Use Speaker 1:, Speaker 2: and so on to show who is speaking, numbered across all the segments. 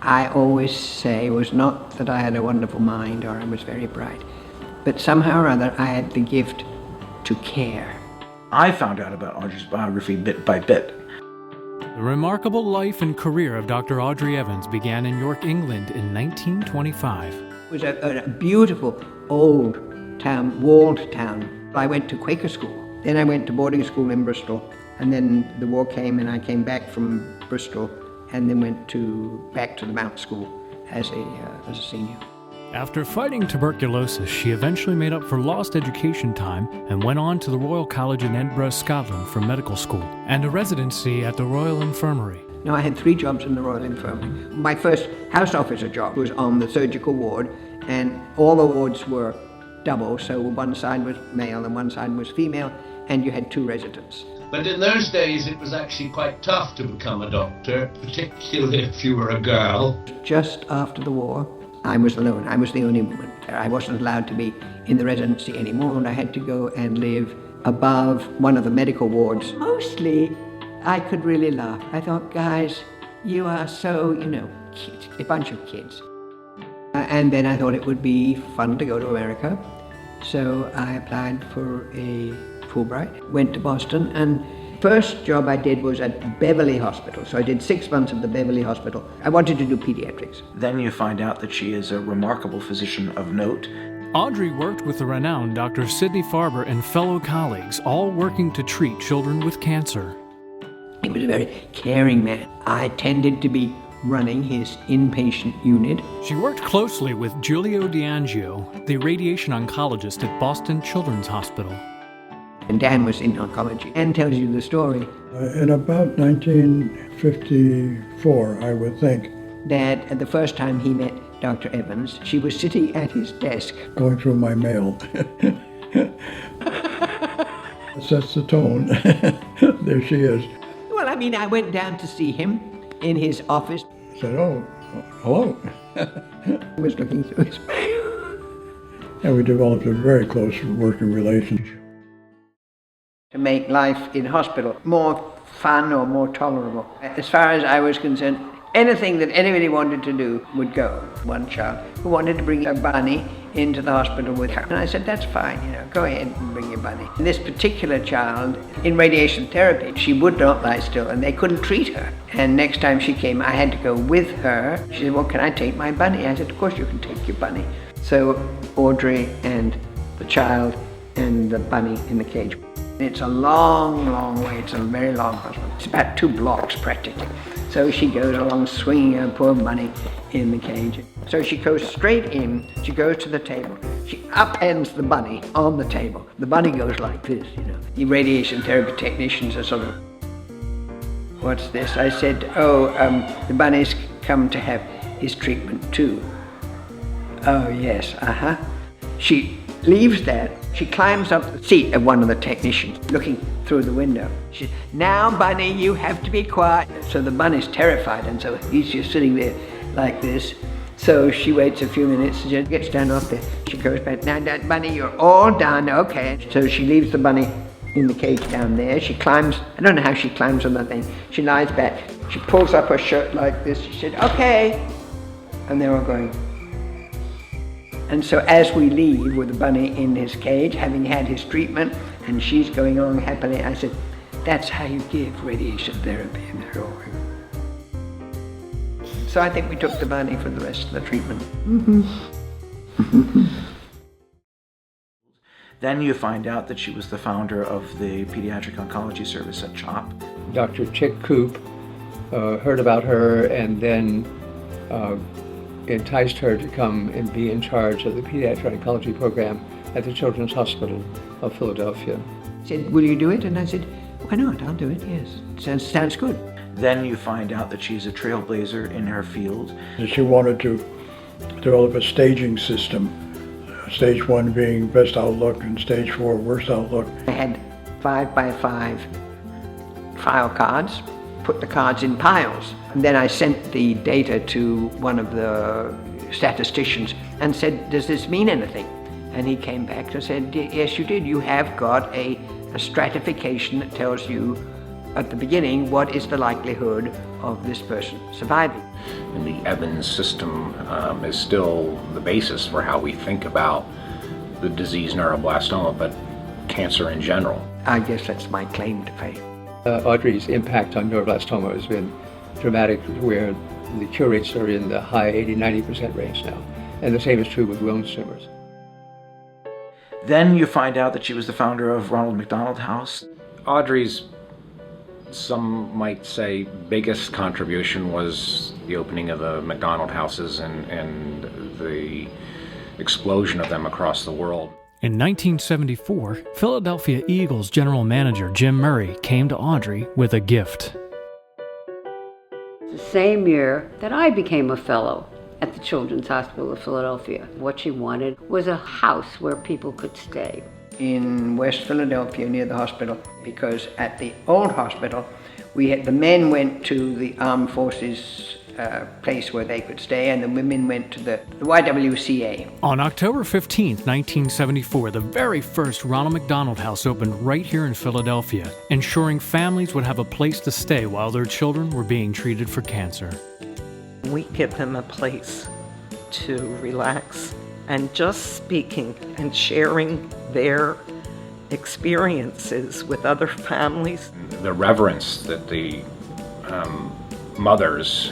Speaker 1: I always say it was not that I had a wonderful mind or I was very bright, but somehow or other I had the gift to care.
Speaker 2: I found out about Audrey's biography bit by bit.
Speaker 3: The remarkable life and career of Dr. Audrey Evans began in York, England in 1925.
Speaker 1: It was a beautiful old town, walled town. I went to Quaker school. Then I went to boarding school in Bristol. And then the war came and I came back from Bristol and then went back to the Mount School as a senior.
Speaker 3: After fighting tuberculosis, she eventually made up for lost education time and went on to the Royal College in Edinburgh, Scotland for medical school and a residency at the Royal Infirmary.
Speaker 1: No, I had 3 jobs in the Royal Infirmary. My first house officer job was on the surgical ward, and all the wards were double, so one side was male and one side was female, and you had 2 residents.
Speaker 4: But in those days it was actually quite tough to become a doctor, particularly if you were a girl.
Speaker 1: Just after the war, I was alone. I was the only woman. I wasn't allowed to be in the residency anymore, and I had to go and live above one of the medical wards. Mostly, I could really laugh. I thought, guys, you are so, kids, a bunch of kids. And then I thought it would be fun to go to America. So I applied for a Fulbright, went to Boston, and first job I did was at Beverly Hospital. So I did 6 months at the Beverly Hospital. I wanted to do pediatrics.
Speaker 2: Then you find out that she is a remarkable physician of note.
Speaker 3: Audrey worked with the renowned Dr. Sidney Farber and fellow colleagues, all working to treat children with cancer.
Speaker 1: He was a very caring man. I tended to be running his inpatient unit.
Speaker 3: She worked closely with Giulio D'Angio, the radiation oncologist at Boston Children's Hospital.
Speaker 1: And Dan was in oncology and tells you the story.
Speaker 5: In about 1954, I would think.
Speaker 1: That the first time he met Dr. Evans, she was sitting at his desk.
Speaker 5: Going through my mail. Sets the tone. There she is.
Speaker 1: Well, I went down to see him in his office.
Speaker 5: I said, oh, hello.
Speaker 1: I was looking through his mail.
Speaker 5: And we developed a very close working relationship.
Speaker 1: To make life in hospital more fun or more tolerable. As far as I was concerned, anything that anybody wanted to do would go. One child who wanted to bring a bunny into the hospital with her. And I said, that's fine, go ahead and bring your bunny. And this particular child, in radiation therapy, she would not lie still and they couldn't treat her. And next time she came, I had to go with her. She said, well, can I take my bunny? I said, of course you can take your bunny. So Audrey and the child and the bunny in the cage. It's a long, long way. It's a very long hospital. It's about 2 blocks practically. So she goes along swinging her poor bunny in the cage. So she goes straight in, she goes to the table, she upends the bunny on the table. The bunny goes like this, The radiation therapy technicians are sort of, what's this? I said, the bunny's come to have his treatment too. Oh yes, She leaves that. She climbs up the seat of one of the technicians, looking through the window. She says, now, Bunny, you have to be quiet. So the bunny's terrified, and so he's just sitting there like this. So she waits a few minutes, and just gets down off there. She goes back, now, Bunny, you're all done, okay. So she leaves the bunny in the cage down there. She climbs, I don't know how she climbs on the thing. She lies back. She pulls up her shirt like this. She said, okay. And they're all going. And so as we leave with the bunny in his cage, having had his treatment, and she's going on happily, I said, that's how you give radiation therapy. And they're all going. So I think we took the bunny for the rest of the treatment.
Speaker 2: Then you find out that she was the founder of the pediatric oncology service at CHOP.
Speaker 6: Dr. Chick Coop heard about her and then enticed her to come and be in charge of the pediatric oncology program at the Children's Hospital of Philadelphia.
Speaker 1: He said, will you do it? And I said, why not? I'll do it, yes. Sounds good.
Speaker 2: Then you find out that she's a trailblazer in her field.
Speaker 5: She wanted to develop a staging system, stage 1 being best outlook and stage 4 worst outlook.
Speaker 1: I had 5x5 file cards, put the cards in piles. And then I sent the data to one of the statisticians and said, does this mean anything? And he came back and said, yes, you did. You have got a stratification that tells you at the beginning, what is the likelihood of this person surviving?
Speaker 7: And the Evans system is still the basis for how we think about the disease neuroblastoma, but cancer in general.
Speaker 1: I guess that's my claim to fame.
Speaker 6: Audrey's impact on neuroblastoma has been dramatic, where the cure rates are in the high 80-90% range now. And the same is true with Wilms tumors.
Speaker 2: Then you find out that she was the founder of Ronald McDonald House.
Speaker 7: Audrey's, some might say, biggest contribution was the opening of the McDonald houses and the explosion of them across the world.
Speaker 3: In 1974, Philadelphia Eagles general manager Jim Murray came to Audrey with a gift.
Speaker 8: The same year that I became a fellow at the Children's Hospital of Philadelphia. What she wanted was a house where people could stay.
Speaker 1: In West Philadelphia near the hospital, because at the old hospital, the men went to the armed forces place where they could stay, and the women went to the YWCA.
Speaker 3: On October 15, 1974, the very first Ronald McDonald House opened right here in Philadelphia, ensuring families would have a place to stay while their children were being treated for cancer.
Speaker 9: We give them a place to relax, and just speaking and sharing their experiences with other families.
Speaker 7: The reverence that the mothers,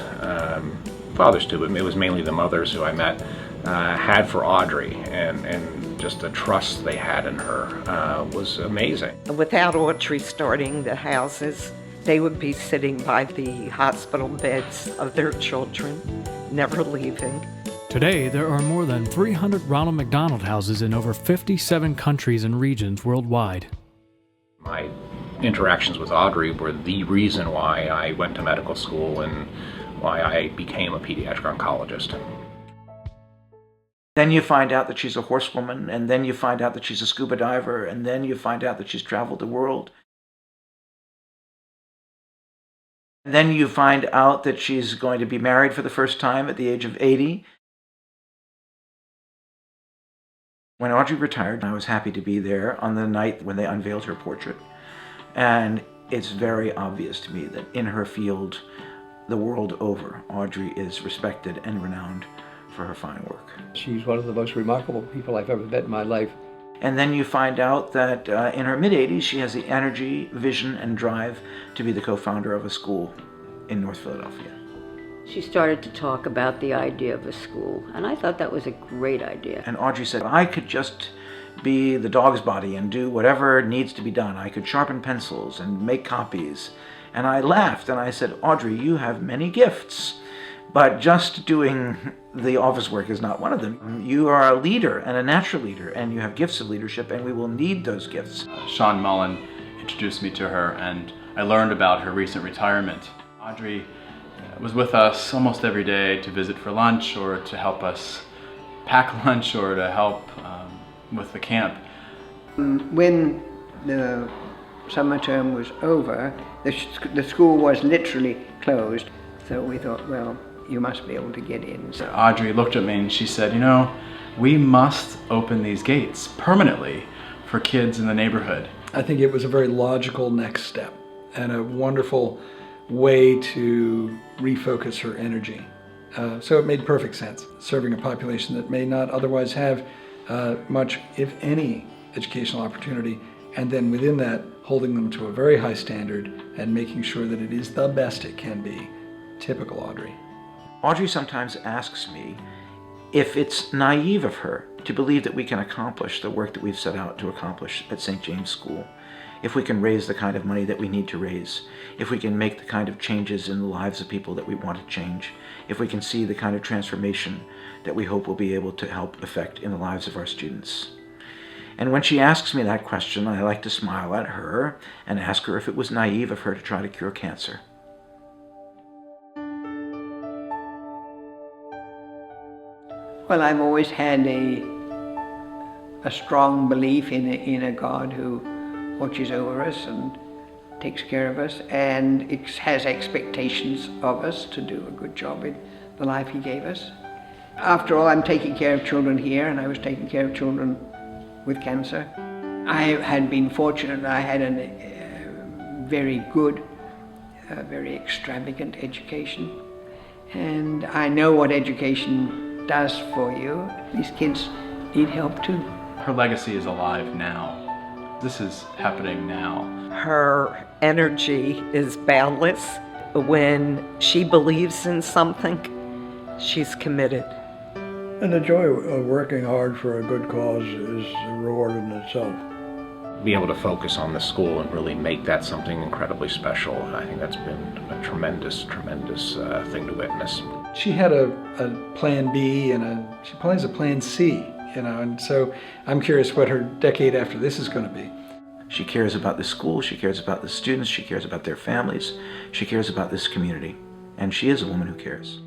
Speaker 7: fathers too, but it was mainly the mothers who I met, had for Audrey, and just the trust they had in her was amazing.
Speaker 9: Without Audrey starting the houses, they would be sitting by the hospital beds of their children, never leaving.
Speaker 3: Today, there are more than 300 Ronald McDonald houses in over 57 countries and regions worldwide.
Speaker 7: My interactions with Audrey were the reason why I went to medical school and why I became a pediatric oncologist.
Speaker 2: Then you find out that she's a horsewoman, and then you find out that she's a scuba diver, and then you find out that she's traveled the world. And then you find out that she's going to be married for the first time at the age of 80. When Audrey retired, I was happy to be there on the night when they unveiled her portrait. And it's very obvious to me that in her field, the world over, Audrey is respected and renowned for her fine work.
Speaker 6: She's one of the most remarkable people I've ever met in my life.
Speaker 2: And then you find out that in her mid-80s, she has the energy, vision, and drive to be the co-founder of a school in North Philadelphia.
Speaker 8: She started to talk about the idea of a school, and I thought that was a great idea.
Speaker 2: And Audrey said, I could just be the dog's body and do whatever needs to be done. I could sharpen pencils and make copies. And I laughed and I said, Audrey, you have many gifts, but just doing the office work is not one of them. You are a leader and a natural leader, and you have gifts of leadership, and we will need those gifts.
Speaker 10: Sean Mullen introduced me to her, and I learned about her recent retirement. Audrey was with us almost every day to visit for lunch, or to help us pack lunch, or to help with the camp.
Speaker 1: When the summer term was over, the school was literally closed, so we thought, well, you must be able to get in. So
Speaker 10: Audrey looked at me and she said, you know, we must open these gates permanently for kids in the neighborhood.
Speaker 5: I think it was a very logical next step and a wonderful way to refocus her energy. So it made perfect sense, serving a population that may not otherwise have much, if any, educational opportunity, and then within that, holding them to a very high standard and making sure that it is the best it can be. Typical Audrey.
Speaker 2: Audrey sometimes asks me if it's naive of her to believe that we can accomplish the work that we've set out to accomplish at St. James School, if we can raise the kind of money that we need to raise, if we can make the kind of changes in the lives of people that we want to change, if we can see the kind of transformation that we hope will be able to help affect in the lives of our students. And when she asks me that question, I like to smile at her and ask her if it was naive of her to try to cure cancer.
Speaker 1: well, I've always had a strong belief in a God who watches over us and takes care of us, and it has expectations of us to do a good job in the life he gave us. After all, I'm taking care of children here, and I was taking care of children with cancer. I had been fortunate. I had a very good, very extravagant education. And I know what education does for you. These kids need help too.
Speaker 10: Her legacy is alive now. This is happening now.
Speaker 9: Her energy is boundless. When she believes in something, she's committed.
Speaker 11: And the joy of working hard for a good cause is a reward in itself.
Speaker 7: Be able to focus on the school and really make that something incredibly special, I think that's been a tremendous thing to witness.
Speaker 5: She had a plan B and she plans a plan C, and so I'm curious what her decade after this is going to be.
Speaker 2: She cares about the school, she cares about the students, she cares about their families, she cares about this community, and she is a woman who cares.